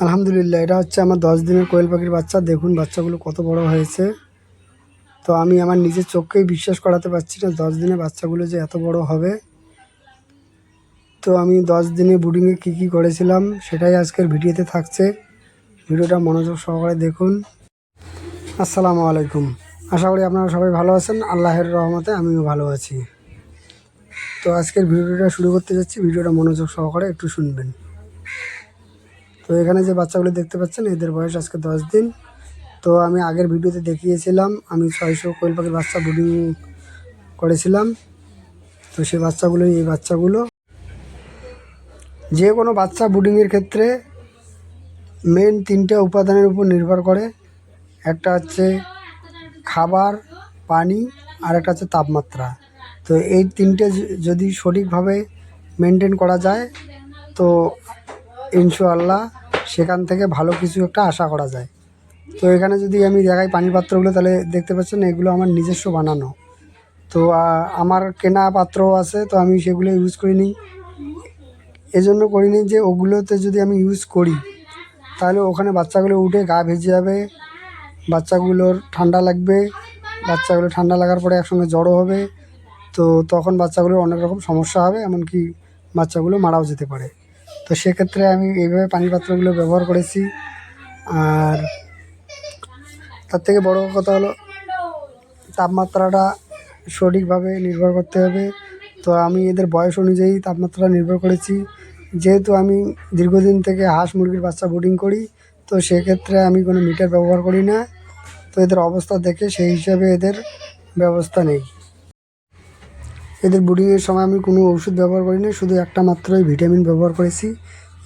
আলহামদুলিল্লাহ, এটা হচ্ছে আমার 10 দিনের কোয়েল পাখির বাচ্চা। দেখুন বাচ্চাগুলো কত বড় হয়েছে। তো আমি আমার নিজের চোখকেই বিশ্বাস করাতে পারছি না 10 দিনে বাচ্চাগুলো যে এত বড় হবে। তো আমি 10 দিনে ব্রুডিংয়ে কী করেছিলাম সেটাই আজকের ভিডিওতে থাকছে। ভিডিওটা মনোযোগ সহকারে দেখুন। আসসালামু আলাইকুম। আশা করি আপনারা সবাই ভালো আছেন। আল্লাহের রহমতে আমিও ভালো আছি। তো আজকের ভিডিওটা শুরু করতে যাচ্ছি, ভিডিওটা মনোযোগ সহকারে একটু শুনবেন। তো এখানে যে বাচ্চাগুলো দেখতে পাচ্ছেন এদের বয়স আজকে 10 দিন। তো আমি আগের ভিডিওতে দেখিয়েছিলাম আমি 600 কোয়েল পাখির বাচ্চা ব্রুডিং করেছিলাম। তো সেই বাচ্চাগুলোই এই বাচ্চাগুলো। যে কোনো বাচ্চা ব্রুডিংয়ের ক্ষেত্রে মেন 3টে উপাদানের উপর নির্ভর করে। একটা হচ্ছে খাবার, পানি, আর একটা হচ্ছে তাপমাত্রা। তো এই 3টে যদি সঠিকভাবে মেনটেন করা যায় তো ইনশাআল্লাহ সেখান থেকে ভালো কিছু একটা আশা করা যায়। তো এখানে যদি আমি দেখাই পানির পাত্রগুলো, তাহলে দেখতে পাচ্ছেন এগুলো আমার নিজস্ব বানানো। তো আমার কেনা পাত্রও আছে, তো আমি সেগুলো ইউজ করিনি। এজন্য করিনি যে ওগুলোতে যদি আমি ইউজ করি তাহলে ওখানে বাচ্চাগুলো উঠে গা ভেজে যাবে, বাচ্চাগুলোর ঠান্ডা লাগবে, বাচ্চাগুলো ঠান্ডা লাগার পরে একসঙ্গে জড়ো হবে। তো তখন বাচ্চাগুলোর অনেক রকম সমস্যা হবে, এমনকি বাচ্চাগুলো মারাও যেতে পারে। তো সেক্ষেত্রে আমি এইভাবে পানির পাত্রগুলো ব্যবহার করেছি। আর তার থেকে বড় কথা হলো তাপমাত্রাটা সঠিকভাবে নির্ভর করতে হবে। তো আমি এদের বয়স অনুযায়ী তাপমাত্রা নির্ভর করেছি। যেহেতু আমি দীর্ঘদিন থেকে হাঁস মুরগির বাচ্চা ব্রুডিং করি, তো সেক্ষেত্রে আমি কোনো মিটার ব্যবহার করি না। তো এদের অবস্থা দেখে সেই হিসাবে এদের ব্যবস্থা নেই। এদের ব্রুডিংয়ের সময় আমি কোনো ওষুধ ব্যবহার করি না, শুধু একটা মাত্রই ভিটামিন ব্যবহার করেছি।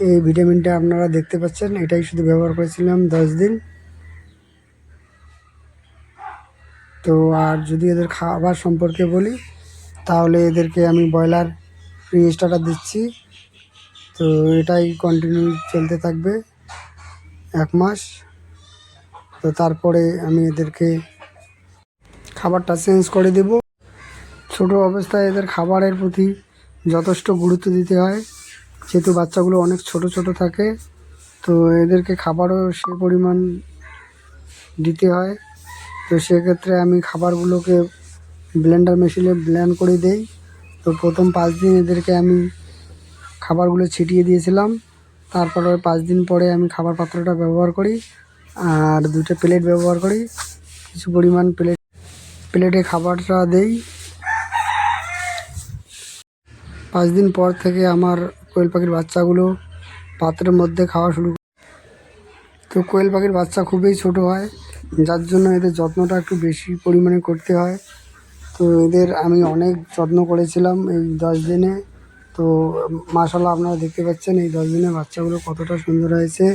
এই ভিটামিনটা আপনারা দেখতে পাচ্ছেন, এটাই শুধু ব্যবহার করেছিলাম 10 দিন। তো আর যদি এদের খাবার সম্পর্কে বলি তাহলে এদেরকে আমি ব্রয়লার ফ্রি স্টার্টার দিচ্ছি। তো এটাই কন্টিনিউ চলতে থাকবে 1 মাস। তো তারপরে আমি এদেরকে খাবারটা চেঞ্জ করে দেব। ছোট অবস্থায় এদের খাবারের প্রতি যথেষ্ট গুরুত্ব দিতে হয়, যেহেতু বাচ্চাগুলো অনেক ছোট ছোট থাকে। তো এদেরকে খাবারও সে পরিমাণ দিতে হয়। তো সেক্ষেত্রে আমি খাবারগুলোকে ব্লেন্ডার মেশিনে ব্লেন্ড করে দেই। তো প্রথম 5 দিন এদেরকে আমি খাবারগুলো ছিটিয়ে দিয়েছিলাম। তারপরে 5 দিন পরে আমি খাবার পাত্রটা ব্যবহার করি আর 2টা প্লেট ব্যবহার করি। কিছু পরিমাণ প্লেটে খাবারটা দেই। 5 দিন পর থেকে আমার কোয়েল পাখির বাচ্চাগুলো পাত্রের মধ্যে খাওয়া শুরু করে। তো কোয়েল পাখির বাচ্চা খুবই ছোট হয়, যার জন্য এদের যত্নটা একটু বেশি পরিমাণে করতে হয়। তো এদের আমি অনেক যত্ন করেছিলাম এই 10 দিনে। তো মাশাআল্লাহ আপনারা দেখতে পাচ্ছেন এই 10 দিনে বাচ্চাগুলো কতটা সুন্দর হয়েছে।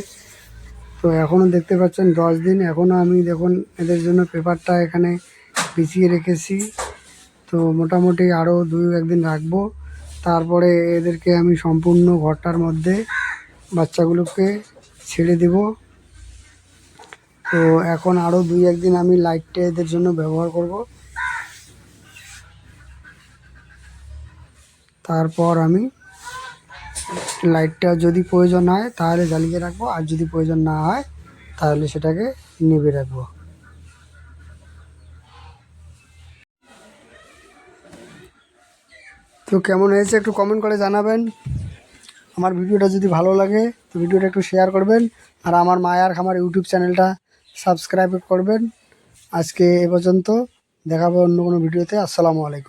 তো এখনও দেখতে পাচ্ছেন 10 দিন, এখনও আমি দেখুন এদের জন্য পেপারটা এখানে বিছিয়ে রেখেছি। তো মোটামুটি আরও 2-1 দিন রাখবো, তারপরে এদেরকে আমি সম্পূর্ণ ঘরটার মধ্যে বাচ্চাগুলোকে ছেড়ে দেব। তো এখন আরও 2-1 দিন আমি লাইটটা এদের জন্য ব্যবহার করব। তারপর আমি লাইটটা যদি প্রয়োজন হয় তাহলে জ্বালিয়ে রাখবো, আর যদি প্রয়োজন না হয় তাহলে সেটাকে নিভিয়ে রাখবো। তো কেমন হয়েছে একটু কমেন্ট করে জানাবেন। আমার ভিডিওটা যদি ভালো লাগে তো ভিডিওটা একটু শেয়ার করবেন, আর আমার মায়ার খামার ইউটিউব চ্যানেলটা সাবস্ক্রাইব করবেন। আজকে এ পর্যন্ত, দেখাবো অন্য কোনো ভিডিওতে। আসসালামু আলাইকুম।